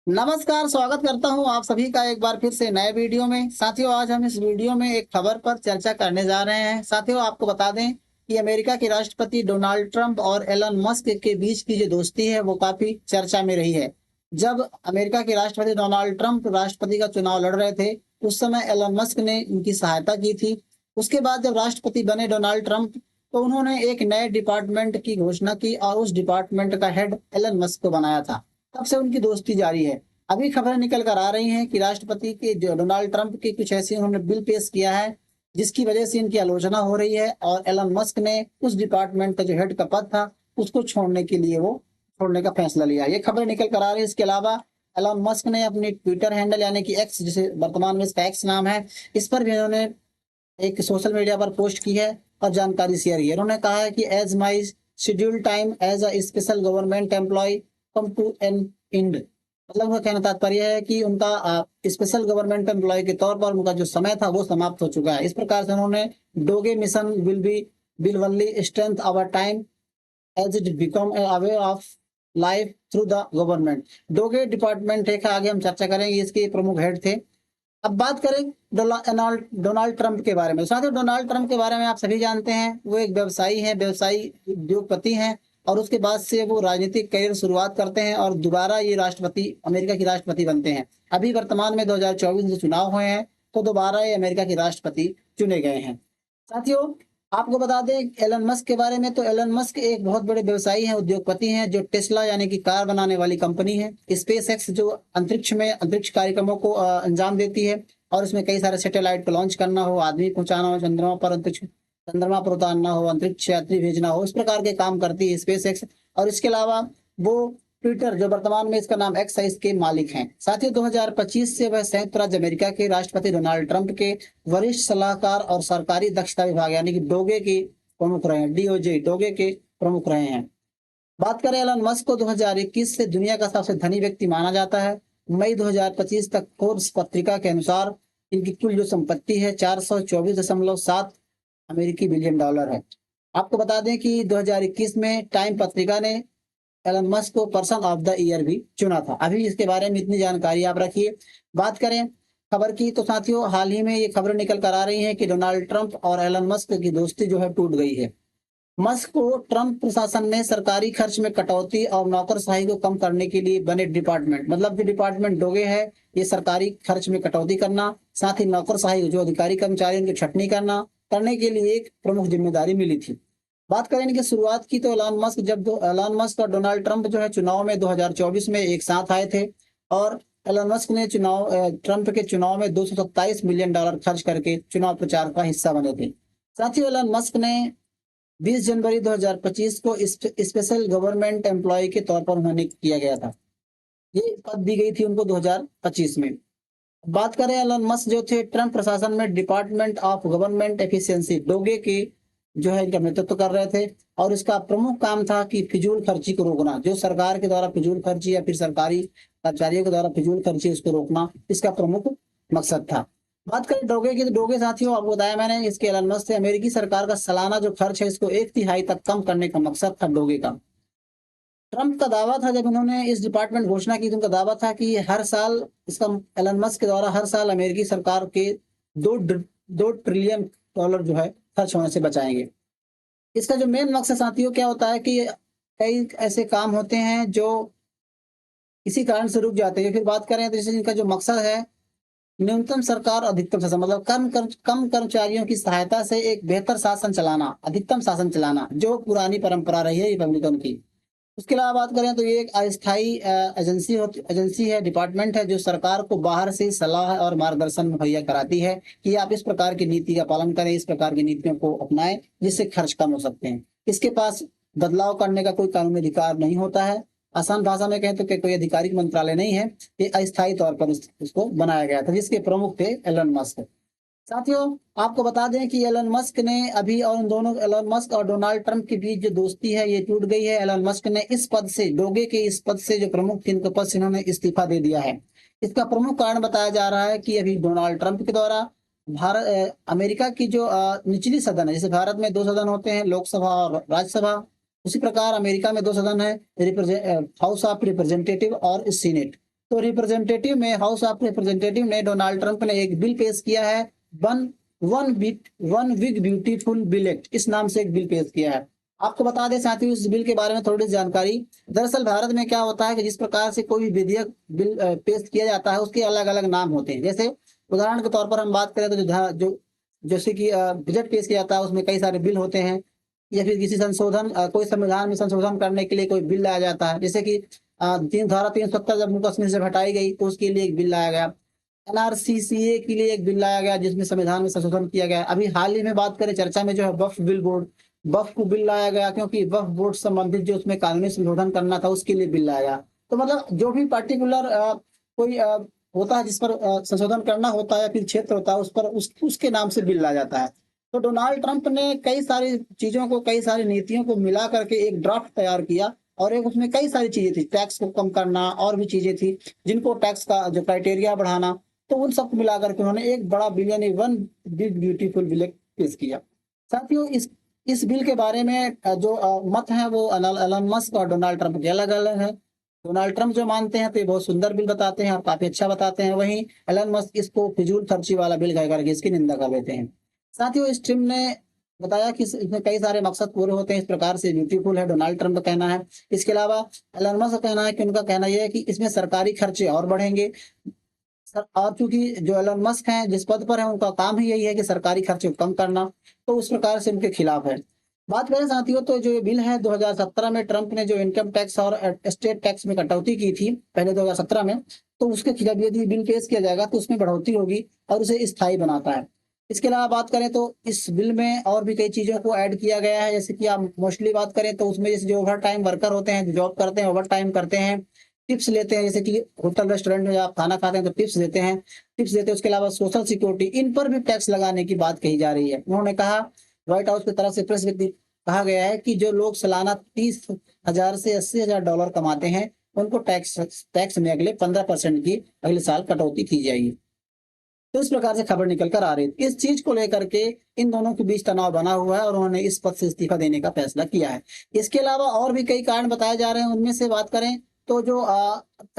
नमस्कार, स्वागत करता हूँ आप सभी का एक बार फिर से नए वीडियो में। साथियों, आज हम इस वीडियो में एक खबर पर चर्चा करने जा रहे हैं। साथियों, आपको बता दें कि अमेरिका के राष्ट्रपति डोनाल्ड ट्रंप और एलन मस्क के बीच की जो दोस्ती है वो काफी चर्चा में रही है। जब अमेरिका के राष्ट्रपति डोनाल्ड ट्रंप राष्ट्रपति का चुनाव लड़ रहे थे, उस समय एलन मस्क ने उनकी सहायता की थी। उसके बाद जब राष्ट्रपति बने डोनाल्ड ट्रंप, तो उन्होंने एक नए डिपार्टमेंट की घोषणा की और उस डिपार्टमेंट का हेड एलन मस्क को बनाया था। तब से उनकी दोस्ती जारी है। अभी खबरें निकल कर आ रही हैं कि राष्ट्रपति के जो डोनाल्ड ट्रंप के कुछ ऐसे उन्होंने बिल पेश किया है जिसकी वजह से इनकी आलोचना हो रही है, और एलन मस्क ने उस डिपार्टमेंट का जो हेड का पद था उसको छोड़ने के लिए वो छोड़ने का फैसला लिया। ये खबरें निकल कर आ रही है। इसके अलावा एलन मस्क ने अपनी ट्विटर हैंडल यानी कि एक्स, जिसे वर्तमान में इसका एक्स नाम है, इस पर भी उन्होंने एक सोशल मीडिया पर पोस्ट की है और जानकारी शेयर की है। उन्होंने कहा है कि as my schedule time as a special government employ come to an end. मतलब उनका कहना तात्पर्य है कि उनका स्पेशल गवर्नमेंट एम्प्लॉय के तौर पर उनका जो समय था वो समाप्त हो चुका है। इस प्रकार से उन्होंने DOGE mission will only strength our time as it become a way of life through the government. DOGE department है, आगे हम चर्चा करेंगे, इसके प्रमुख हेड थे। अब बात करें डोनाल्ड ट्रंप के बारे में। साथियों, डोनाल्ड ट्रंप के बारे में आप सभी जानते हैं, वो एक व्यवसायी हैं, व्यवसायी उद्योगपति हैं, और उसके बाद से वो राजनीतिक करियर शुरुआत करते हैं और दोबारा ये राष्ट्रपति, अमेरिका के राष्ट्रपति बनते हैं। अभी वर्तमान में 2024 में चुनाव हुए हैं, तो दोबारा ये अमेरिका के राष्ट्रपति चुने गए हैं। साथियों, आपको बता दें एलन मस्क के बारे में, तो एलन मस्क एक बहुत बड़े व्यवसायी हैं, उद्योगपति हैं, जो टेस्ला यानी कि कार बनाने वाली कंपनी है, स्पेस एक्स जो अंतरिक्ष कार्यक्रमों को अंजाम देती है, और इसमें कई सारे सैटेलाइट को लॉन्च करना हो, आदमी पहुंचाना हो, चंद्रमा पर उतारना हो, अंतरिक्ष यात्री भेजना हो, इस प्रकार के काम करती है स्पेस एक्स। और इसके अलावा वो ट्विटर, जो वर्तमान में इसका नाम एक्स है, इसके मालिक हैं। साथियों, 2025 से वह संयुक्त राज्य अमेरिका के राष्ट्रपति डोनाल्ड ट्रंप के वरिष्ठ सलाहकार और सरकारी दक्षता विभाग यानी कि डोगे के प्रमुख रहे हैं। डीओजे डोगे के प्रमुख रहे हैं। बात करें एलन मस्क को, 2021 से दुनिया का सबसे धनी व्यक्ति माना जाता है। मई 2025 तक फोर्ब्स पत्रिका के अनुसार इनकी कुल जो संपत्ति है 424.7 अमेरिकी बिलियन डॉलर है। आपको बता दें कि 2021 में टाइम पत्रिका ने एलन मस्क को पर्सन ऑफ द ईयर भी चुना था। अभी इसके बारे में इतनी जानकारी आप रखिए। बात करें खबर की, तो साथियों हाल ही में ये खबर निकल कर आ रही है कि डोनाल्ड ट्रंप और एलन मस्क की दोस्ती जो है टूट गई है। मस्क को ट्रंप प्रशासन में सरकारी खर्च में कटौती और नौकरशाही को कम करने के लिए बने डिपार्टमेंट, मतलब जो डिपार्टमेंट डोगे है, ये सरकारी खर्च में कटौती करना, साथ ही नौकरशाही जो अधिकारी कर्मचारी उनकी छटनी करने के लिए एक प्रमुख जिम्मेदारी मिली थी। बात करें इनकी शुरुआत की, तो एलन मस्क और डोनाल्ड ट्रंप जो है चुनाव में 2024 में एक साथ आए थे, और एलन मस्क ने ट्रंप के चुनाव में 227 मिलियन डॉलर खर्च करके चुनाव प्रचार का हिस्सा बने थे। साथ ही एलन मस्क ने 20 जनवरी 2025 को स्पेशल गवर्नमेंट एम्प्लॉय के तौर पर उन्हें नियुक्त किया गया था। ये पद दी गई थी उनको 2025 में। बात करें एलन मस्क जो थे ट्रंप प्रशासन में डिपार्टमेंट ऑफ गवर्नमेंट एफिशिएंसी डोगे के जो है इनका नेतृत्व कर रहे थे, और इसका प्रमुख काम था कि फिजूल खर्ची को रोकना, जो सरकार के द्वारा फिजूल खर्ची या फिर सरकारी कर्मचारियों के द्वारा फिजूल खर्ची उसको रोकना, इसका प्रमुख मकसद था। बात करें डोगे की, तो डोगे साथियों आपको बताया मैंने, इसके एलन मस्क से अमेरिकी सरकार का सालाना जो खर्च है इसको 1/3 तक कम करने का मकसद था डोगे का। ट्रंप का दावा था, जब उन्होंने इस डिपार्टमेंट घोषणा की तो उनका दावा था कि हर साल इसका एलन मस्क के द्वारा हर साल अमेरिकी सरकार के 2 ट्रिलियन डॉलर जो है खर्च होने से बचाएंगे। इसका जो मेन मकसद साथियों क्या होता है कि कई ऐसे काम होते हैं जो इसी कारण से रुक जाते हैं। फिर बात करें तो जैसे इनका जो मकसद है न्यूनतम सरकार अधिकतम शासन, मतलब कम कर्मचारियों की सहायता से एक बेहतर शासन चलाना, अधिकतम शासन चलाना, जो पुरानी परंपरा रही है रिपब्लिकन की। उसके अलावा बात करें तो ये एक अस्थायी एजेंसी है, डिपार्टमेंट है, जो सरकार को बाहर से सलाह और मार्गदर्शन मुहैया कराती है कि आप इस प्रकार की नीति का पालन करें, इस प्रकार की नीतियों को अपनाएं जिससे खर्च कम हो सकते हैं। इसके पास बदलाव करने का कोई कानूनी अधिकार नहीं होता है। आसान भाषा में कहें तो कोई आधिकारिक मंत्रालय नहीं है। ये अस्थायी तौर पर इसको बनाया गया था, जिसके प्रमुख थे एलन मस्क। साथियों आपको बता दें कि एलन मस्क ने अभी, और एलन मस्क और डोनाल्ड ट्रंप के बीच जो दोस्ती है ये टूट गई है। एलन मस्क ने इस पद से, डोगे के इस पद से, जो प्रमुख थे इनके पद से इन्होंने इस्तीफा दे दिया है। इसका प्रमुख कारण बताया जा रहा है कि अभी डोनाल्ड ट्रंप के द्वारा अमेरिका की जो निचली सदन है, जैसे भारत में 2 सदन होते हैं, लोकसभा और राज्यसभा, उसी प्रकार अमेरिका में 2 सदन है, हाउस ऑफ रिप्रेजेंटेटिव और सीनेट। तो रिप्रेजेंटेटिव में, हाउस ऑफ रिप्रेजेंटेटिव ने डोनाल्ड ट्रंप ने एक बिल पेश किया है, one one big beautiful bill act, इस नाम से एक बिल पेश किया है। आपको बता दें साथियों इस बिल के बारे में थोड़ी जानकारी। दरअसल भारत में क्या होता है कि जिस प्रकार से कोई भी विधेयक बिल पेश किया जाता है उसके अलग अलग नाम होते हैं। जैसे उदाहरण के तौर पर हम बात करें तो जो जैसे कि बजट पेश किया जाता है उसमें कई सारे बिल होते हैं, या फिर किसी संशोधन कोई संविधान में संशोधन करने के लिए कोई बिल लाया जाता है। जैसे कि तीन धारा 370 जब जम्मू कश्मीर से हटाई गई तो उसके लिए एक बिल लाया गया। एनआरसीसीए के लिए एक बिल लाया गया जिसमें संविधान में संशोधन किया गया। अभी हाल ही में बात करें चर्चा में जो है वक्फ बिल बोर्ड, वक्फ को बिल लाया गया क्योंकि वक्फ बोर्ड संबंधित जो उसमें कानूनी संशोधन करना था उसके लिए बिल लाया गया। तो मतलब जो भी पर्टिकुलर कोई होता है जिस पर संशोधन करना होता है या फिर क्षेत्र होता है उस पर उसके नाम से बिल लाया जाता है। तो डोनाल्ड ट्रंप ने कई सारी चीजों को, कई सारी नीतियों को मिला करके एक ड्राफ्ट तैयार किया और एक उसमें कई सारी चीजें थी, टैक्स को कम करना और भी चीजें थी जिनको टैक्स का जो क्राइटेरिया बढ़ाना, तो उन सबको मिलाकर के उन्होंने एक बड़ा बिल यानी वन बिग ब्यूटीफुल बिल पेश किया। साथियों इस बिल के बारे में जो मत है वो एलन मस्क और डोनाल्ड ट्रंप के अलग अलग है। डोनाल्ड ट्रंप जो मानते हैं तो ये बहुत सुंदर बिल बताते हैं और काफी अच्छा बताते हैं, वहीं एलन मस्क इसको फिजूल खर्ची वाला बिल कह करके इसकी निंदा कर देते हैं। साथियों इस टीम ने बताया कि इसमें कई सारे मकसद पूरे होते हैं, इस प्रकार से ब्यूटीफुल है डोनाल्ड ट्रंप का कहना है। इसके अलावा एलन मस्क का कहना है कि उनका कहना यह है कि इसमें सरकारी खर्चे और बढ़ेंगे और क्योंकि जो एलन मस्क हैं जिस पद पर है उनका काम ही यही है कि सरकारी खर्चे कम करना, तो उस प्रकार से उनके खिलाफ है। बात करें साथियों तो जो ये बिल है 2017 में ट्रंप ने जो इनकम टैक्स और स्टेट टैक्स में कटौती की थी पहले 2017 में, तो उसके खिलाफ यदि बिल पेश किया जाएगा तो उसमें बढ़ोतरी होगी और उसे स्थायी बनाता है। इसके अलावा बात करें तो इस बिल में और भी कई चीजों को ऐड किया गया है। जैसे कि आप मोस्टली बात करें तो उसमें जैसे जो ओवर टाइम वर्कर होते हैं, जो जॉब करते हैं, ओवर टाइम करते हैं, टिप्स लेते हैं, जैसे कि होटल रेस्टोरेंट में आप खाना खाते हैं तो टिप्स देते हैं, टिप्स देते हैं। उसके अलावा सोशल सिक्योरिटी, इन पर भी टैक्स लगाने की बात कही जा रही है। उन्होंने कहा, व्हाइट हाउस की तरफ से प्रेस कहा गया है कि जो लोग सालाना 30,000 से $80,000 कमाते हैं उनको टैक्स में अगले 15% की अगले साल कटौती की जाएगी। तो इस प्रकार से खबर निकल कर आ रही थी। इस चीज को लेकर के इन दोनों के बीच तनाव बना हुआ है और उन्होंने इस पद से इस्तीफा देने का फैसला किया है। इसके अलावा और भी कई कारण बताए जा रहे हैं, उनमें से बात करें तो जो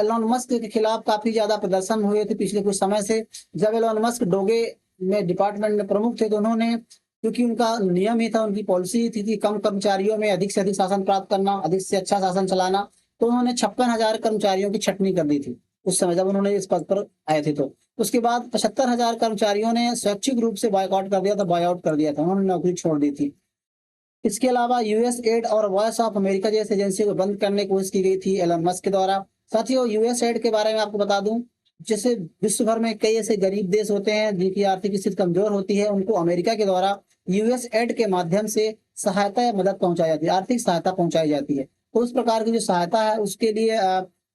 एलन मस्क के खिलाफ काफी ज्यादा प्रदर्शन हुए थे पिछले कुछ समय से। जब एलन मस्क डोगे में डिपार्टमेंट में प्रमुख थे तो उन्होंने, क्योंकि उनका नियम ही था, उनकी पॉलिसी थी कि कम कर्मचारियों में अधिक से अधिक शासन प्राप्त करना, अधिक से अच्छा शासन चलाना, तो उन्होंने 56,000 कर्मचारियों की छटनी कर दी थी उस समय जब उन्होंने इस पद पर आए थे। तो उसके बाद 75,000 कर्मचारियों ने स्वैच्छिक रूप से बायकॉट कर दिया था, बायआउट कर दिया था, उन्होंने नौकरी छोड़ दी थी। इसके अलावा यूएस एड और वॉइस ऑफ अमेरिका जैसी एजेंसियों को बंद करने की कोशिश की गई थी एलन मस्क के द्वारा। साथियों यूएस एड के बारे में आपको बता दूं, जैसे विश्व भर में कई ऐसे गरीब देश होते हैं जिनकी आर्थिक स्थिति कमजोर होती है, उनको अमेरिका के द्वारा यूएस एड के माध्यम से सहायता या मदद पहुंचाई जाती है, आर्थिक सहायता पहुंचाई जाती है। तो उस प्रकार की जो सहायता है उसके लिए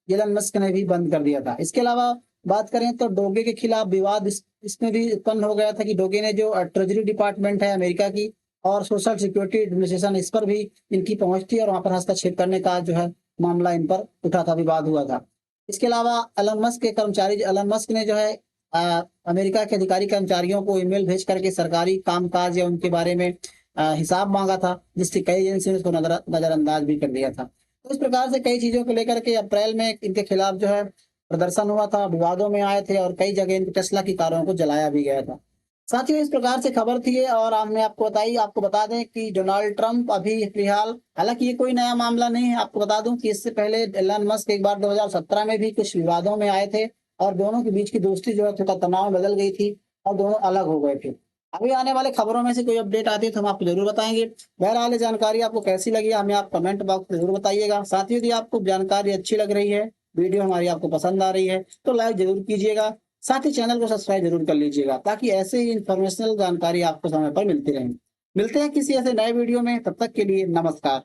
एलन मस्क ने भी बंद कर दिया था। इसके अलावा बात करें तो डोगे के खिलाफ विवाद इसमें भी उत्पन्न हो गया था कि डोगे ने जो ट्रेजरी डिपार्टमेंट है अमेरिका की और सोशल सिक्योरिटी एडमिनिस्ट्रेशन, इस पर भी इनकी पहुंच थी और वहां पर हस्तक्षेप करने का जो है मामला इन पर उठा था, विवाद हुआ था। इसके अलावा एलन मस्क के कर्मचारी, एलन मस्क ने जो है अमेरिका के अधिकारी कर्मचारियों को ईमेल भेज करके सरकारी कामकाज या उनके बारे में हिसाब मांगा था, जिससे कई एजेंसी ने उसको नजरअंदाज भी कर दिया था। तो इस प्रकार से कई चीजों को लेकर के अप्रैल में इनके खिलाफ जो है प्रदर्शन हुआ था, विवादों में आए थे और कई जगह इनकी टेस्ला की कारों को जलाया भी गया था। साथियों इस प्रकार से खबर थी और हमने आपको बताई। आपको बता दें कि डोनाल्ड ट्रंप अभी फिलहाल, हालांकि ये कोई नया मामला नहीं है, आपको बता दूं कि इससे पहले एलन मस्क एक बार 2017 में भी कुछ विवादों में आए थे और दोनों के बीच की दोस्ती जो है थोड़ा तनाव बदल गई थी और दोनों अलग हो गए थे। अभी आने वाले खबरों में से कोई अपडेट आती है तो हम आपको जरूर बताएंगे। बहरहाल ये जानकारी आपको कैसी लगी हमें आप कमेंट बॉक्स में जरूर बताइएगा। साथियों यदि आपको जानकारी अच्छी लग रही है, वीडियो हमारी आपको पसंद आ रही है तो लाइक जरूर कीजिएगा, साथ ही चैनल को सब्सक्राइब जरूर कर लीजिएगा ताकि ऐसे ही इंफॉर्मेशनल जानकारी आपको समय पर मिलती रहे। मिलते हैं किसी ऐसे नए वीडियो में, तब तक के लिए नमस्कार।